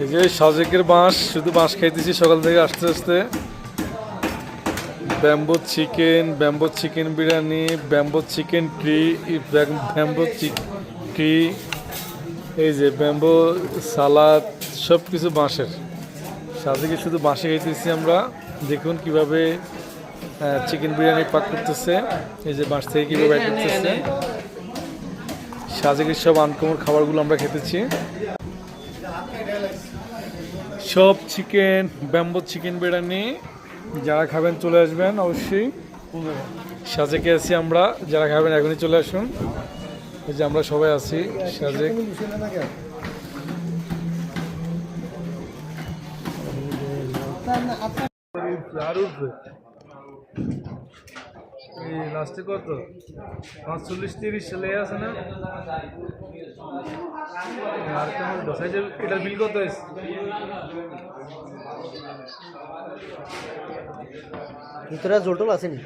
এই যে সাজেকের বাঁশ, শুধু বাঁশ খাইতেছি সকাল থেকে আসতে আসতে। Bamboo chicken biryani, bamboo chicken bamboo tree, এই যে ব্যাম্বো সালাদ, সব কিছু বাঁশের। সাজেকে শুধু বাঁশে খাইতেছি আমরা। দেখুন কিভাবে চিকেন বিরিয়ানি পাক করতেছে। এই যে বাঁশ থেকে কীভাবে পাক করতেছে। সাজেকের সব আনকমন খাবারগুলো আমরা খেতেছি। সব চিকেন, ব্যাম্বো চিকেন বিরিয়ানি। যারা খাবেন চলে আসবেন অবশ্যই। সাজেকে আছি আমরা, যারা খাবেন এখনই চলে আসুন। এই যে আমরা সবাই আছি সাজেক। এই লাস্টে কত 45-30 সালে আছে না? আর কেমন বসাই যে এটার বিল কত আছে? ভিতরে জোটল আসেনি।